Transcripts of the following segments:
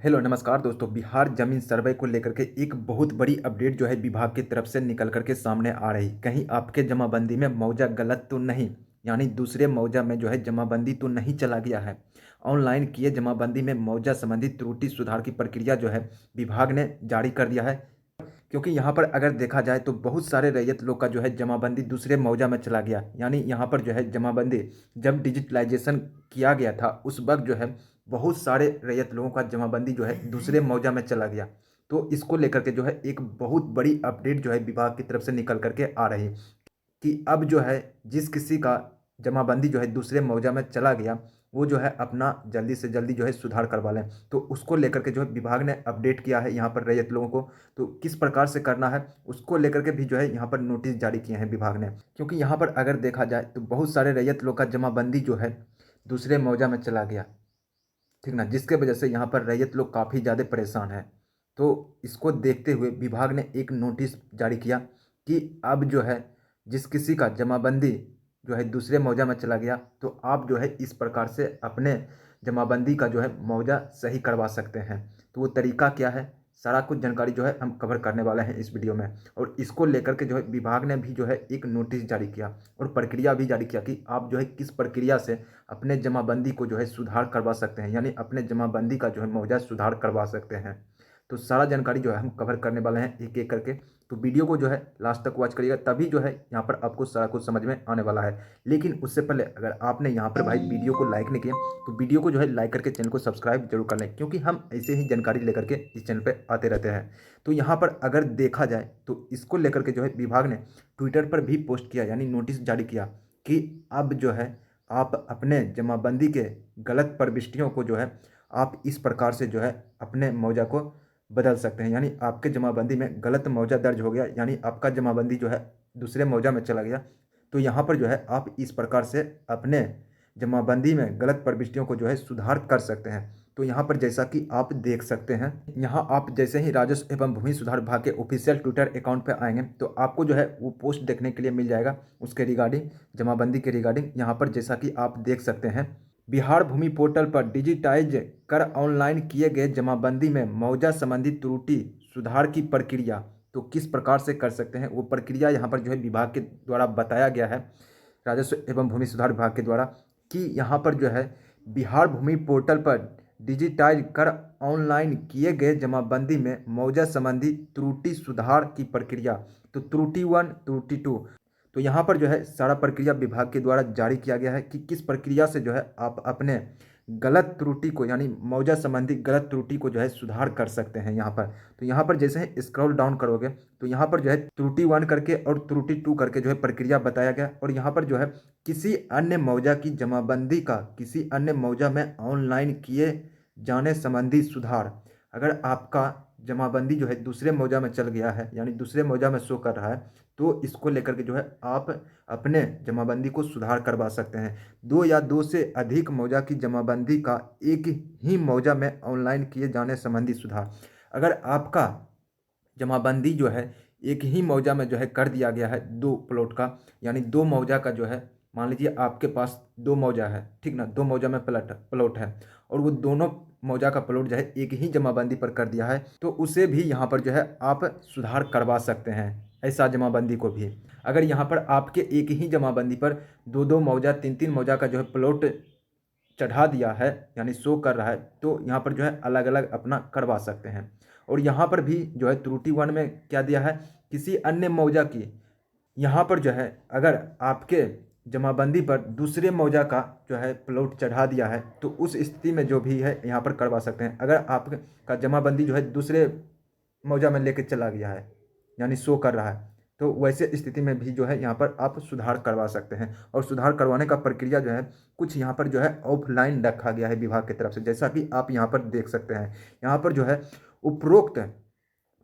Hello नमस्कार दोस्तों। बिहार जमीन सर्वे को लेकर के एक बहुत बड़ी अपडेट जो है विभाग की तरफ से निकल करके सामने आ रही। कहीं आपके जमाबंदी में मौजा गलत तो नहीं, यानी दूसरे मौजा में जो है जमाबंदी तो नहीं चला गया है। ऑनलाइन किए जमाबंदी में मौजा संबंधी त्रुटि सुधार की प्रक्रिया जो है विभाग ने जारी कर दिया है। क्योंकि यहाँ पर अगर देखा जाए तो बहुत सारे रैयत लोग का जो है जमाबंदी दूसरे मौजा में चला गया। यानी यहाँ पर जो है जमाबंदी जब डिजिटलाइजेशन किया गया था उस वक्त जो है बहुत सारे रैयत लोगों का जमाबंदी जो है दूसरे मौजा में चला गया। तो इसको लेकर के जो है एक बहुत बड़ी अपडेट जो है विभाग की तरफ से निकल करके आ रही कि अब जो है जिस किसी का जमाबंदी जो है दूसरे मौजा में चला गया वो जो है अपना जल्दी से जल्दी जो है सुधार करवा लें। तो उसको लेकर के जो है विभाग ने अपडेट किया है यहाँ पर रैयत लोगों को। तो किस प्रकार से करना है उसको लेकर के भी जो है यहाँ पर नोटिस जारी किए हैं विभाग ने। क्योंकि यहाँ पर अगर देखा जाए तो बहुत सारे रैयत लोग का जमाबंदी जो है दूसरे मौजा में चला गया, ठीक ना, जिसके वजह से यहाँ पर रैयत लोग काफ़ी ज़्यादा परेशान हैं। तो इसको देखते हुए विभाग ने एक नोटिस जारी किया कि अब जो है जिस किसी का जमाबंदी जो है दूसरे मौजा में चला गया तो आप जो है इस प्रकार से अपने जमाबंदी का जो है मौजा सही करवा सकते हैं। तो वो तरीका क्या है, सारा कुछ जानकारी जो है हम कवर करने वाले हैं इस वीडियो में। और इसको लेकर के जो है विभाग ने भी जो है एक नोटिस जारी किया और प्रक्रिया भी जारी किया कि आप जो है किस प्रक्रिया से अपने जमाबंदी को जो है सुधार करवा सकते हैं, यानी अपने जमाबंदी का जो है मौजा सुधार करवा सकते हैं। तो सारा जानकारी जो है हम कवर करने वाले हैं एक एक करके। तो वीडियो को जो है लास्ट तक वॉच करिएगा, तभी जो है यहाँ पर आपको सारा कुछ समझ में आने वाला है। लेकिन उससे पहले अगर आपने यहाँ पर भाई वीडियो को लाइक नहीं किया तो वीडियो को जो है लाइक करके चैनल को सब्सक्राइब जरूर कर लें, क्योंकि हम ऐसे ही जानकारी लेकर के इस चैनल पर आते रहते हैं। तो यहाँ पर अगर देखा जाए तो इसको लेकर के जो है विभाग ने ट्विटर पर भी पोस्ट किया, यानी नोटिस जारी किया कि अब जो है आप अपने जमाबंदी के गलत प्रविष्टियों को जो है आप इस प्रकार से जो है अपने मौजा को बदल सकते हैं। यानी आपके जमाबंदी में गलत मौजा दर्ज हो गया, यानी आपका जमाबंदी जो है दूसरे मौजा में चला गया, तो यहाँ पर जो है आप इस प्रकार से अपने जमाबंदी में गलत प्रविष्टियों को जो है सुधार कर सकते हैं। तो यहाँ पर जैसा कि आप देख सकते हैं, यहाँ आप जैसे ही राजस्व एवं भूमि सुधार विभाग के ऑफिशियल ट्विटर अकाउंट पे आएंगे तो आपको जो है वो पोस्ट देखने के लिए मिल जाएगा उसके रिगार्डिंग, जमाबंदी के रिगार्डिंग। यहाँ पर जैसा कि आप देख सकते हैं, बिहार भूमि पोर्टल पर डिजिटाइज कर ऑनलाइन किए गए जमाबंदी में मौजा संबंधी त्रुटि सुधार की प्रक्रिया। तो किस प्रकार से कर सकते हैं वो प्रक्रिया यहाँ पर जो है विभाग के द्वारा बताया गया है, राजस्व एवं भूमि सुधार विभाग के द्वारा, कि यहाँ पर जो है बिहार भूमि पोर्टल पर डिजिटाइज कर ऑनलाइन किए गए जमाबंदी में मौजा संबंधी त्रुटि सुधार की प्रक्रिया। तो त्रुटि 1, त्रुटि 2, तो यहाँ पर जो है सारा प्रक्रिया विभाग के द्वारा जारी किया गया है कि किस प्रक्रिया से जो है आप अपने गलत त्रुटि को, यानी मौजा संबंधी गलत त्रुटि को जो है सुधार कर सकते हैं यहाँ पर। तो यहाँ पर जैसे ही स्क्रॉल डाउन करोगे तो यहाँ पर जो है त्रुटि 1 करके और त्रुटि 2 करके जो है प्रक्रिया बताया गया। और यहाँ पर जो है किसी अन्य मौजा की जमाबंदी का किसी अन्य मौजा में ऑनलाइन किए जाने संबंधी सुधार। अगर आपका जमाबंदी जो है दूसरे मौजा में चल गया है, यानी दूसरे मौजा में शो कर रहा है, तो इसको लेकर के जो है आप अपने जमाबंदी को सुधार करवा सकते हैं। दो या दो से अधिक मौजा की जमाबंदी का एक ही मौजा में ऑनलाइन किए जाने संबंधी सुधार। अगर आपका जमाबंदी जो है एक ही मौजा में जो है कर दिया गया है दो प्लॉट का, यानी दो मौजा का जो है, मान लीजिए आपके पास दो मौजा है, ठीक ना, दो मौजा में प्लॉट है और वो दोनों मौजा का प्लॉट जो है एक ही जमाबंदी पर कर दिया है, तो उसे भी यहाँ पर जो है आप सुधार करवा सकते हैं, ऐसा जमाबंदी को भी। अगर यहाँ पर आपके एक ही जमाबंदी पर दो दो मौजा तीन तीन मौजा का जो है प्लॉट चढ़ा दिया है, यानी शो कर रहा है, तो यहाँ पर जो है अलग अलग अपना करवा सकते हैं। और यहाँ पर भी जो है त्रुटि 1 में क्या दिया है, किसी अन्य मौजा की, यहाँ पर जो है अगर आपके जमाबंदी पर दूसरे मौजा का जो है प्लॉट चढ़ा दिया है तो उस स्थिति में जो भी है यहाँ पर करवा सकते हैं। अगर आपका जमाबंदी जो है दूसरे मौजा में लेके चला गया है, यानी शो कर रहा है, तो वैसे स्थिति में भी जो है यहाँ पर आप सुधार करवा सकते हैं। और सुधार करवाने का प्रक्रिया जो है कुछ यहाँ पर जो है ऑफलाइन रखा गया है विभाग की तरफ से, जैसा कि आप यहाँ पर देख सकते हैं। यहाँ पर जो है उपरोक्त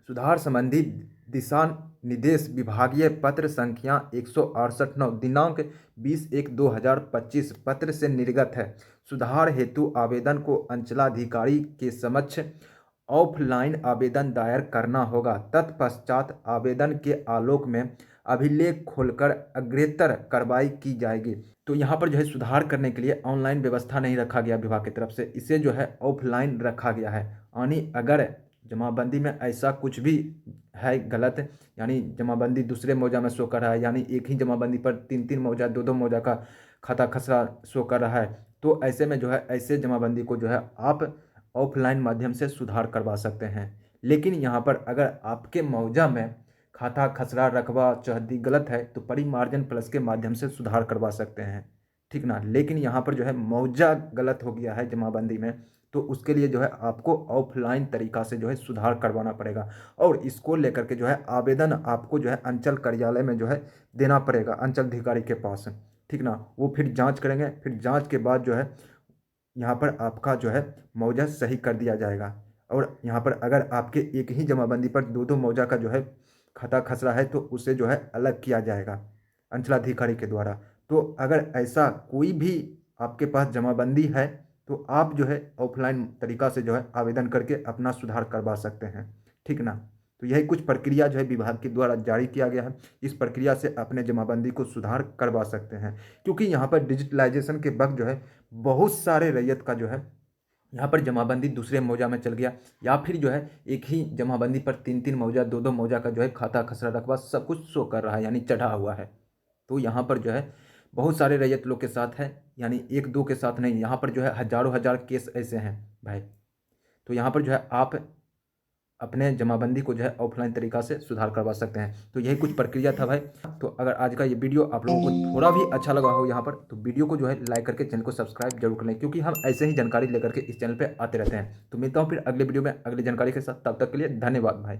सुधार संबंधी दिशा निर्देश विभागीय पत्र संख्या 168/9 दिनांक 20/1/2025 पत्र से निर्गत है। सुधार हेतु आवेदन को अंचलाधिकारी के समक्ष ऑफलाइन आवेदन दायर करना होगा। तत्पश्चात आवेदन के आलोक में अभिलेख खोलकर अग्रेतर कार्रवाई की जाएगी। तो यहाँ पर जो है सुधार करने के लिए ऑनलाइन व्यवस्था नहीं रखा गया विभाग की तरफ से, इसे जो है ऑफलाइन रखा गया है। यानी अगर जमाबंदी में ऐसा कुछ भी है गलत, यानी जमाबंदी दूसरे मौजा में शो कर रहा है, यानी एक ही जमाबंदी पर तीन तीन मौजा दो दो मौजा का खाता खसरा शो कर रहा है, तो ऐसे में जो है ऐसे जमाबंदी को जो है आप ऑफलाइन माध्यम से सुधार करवा सकते हैं। लेकिन यहाँ पर अगर आपके मौजा में खाता खसरा रकबा चहद्दी गलत है तो परिमार्जन प्लस के माध्यम से सुधार करवा सकते हैं, ठीक ना। लेकिन यहाँ पर जो है मौजा गलत हो गया है जमाबंदी में, तो उसके लिए जो है आपको ऑफलाइन तरीका से जो है सुधार करवाना पड़ेगा। और इसको लेकर के जो है आवेदन आपको जो है अंचल कार्यालय में जो है देना पड़ेगा, अंचल अधिकारी के पास, ठीक ना। वो फिर जांच करेंगे, फिर जांच के बाद जो है यहाँ पर आपका जो है मौजा सही कर दिया जाएगा। और यहाँ पर अगर आपके एक ही जमाबंदी पर दो दो मौजा का जो है खाता खसरा है तो उसे जो है अलग किया जाएगा अंचलाधिकारी के द्वारा। तो अगर ऐसा कोई भी आपके पास जमाबंदी है तो आप जो है ऑफलाइन तरीका से जो है आवेदन करके अपना सुधार करवा सकते हैं, ठीक ना। तो यही कुछ प्रक्रिया जो है विभाग के द्वारा जारी किया गया है, इस प्रक्रिया से अपने जमाबंदी को सुधार करवा सकते हैं। क्योंकि यहाँ पर डिजिटलाइजेशन के वक्त जो है बहुत सारे रैयत का जो है यहाँ पर जमाबंदी दूसरे मौजा में चल गया, या फिर जो है एक ही जमाबंदी पर तीन तीन मौजा दो दो मौजा का जो है खाता खसरा रकबा सब कुछ शो कर रहा है, यानी चढ़ा हुआ है। तो यहाँ पर जो है बहुत सारे रैयत लोग के साथ है, यानी एक दो के साथ नहीं, यहाँ पर जो है हजारों हजार केस ऐसे हैं भाई। तो यहाँ पर जो है आप अपने जमाबंदी को जो है ऑफलाइन तरीका से सुधार करवा सकते हैं। तो यही कुछ प्रक्रिया था भाई। तो अगर आज का ये वीडियो आप लोगों को थोड़ा भी अच्छा लगा हो यहाँ पर, तो वीडियो को जो है लाइक करके चैनल को सब्सक्राइब जरूर कर लें, क्योंकि हम ऐसे ही जानकारी लेकर के इस चैनल पे आते रहते हैं। तो मिलता हूँ फिर अगले वीडियो में अगली जानकारी के साथ, तब तक के लिए धन्यवाद भाई।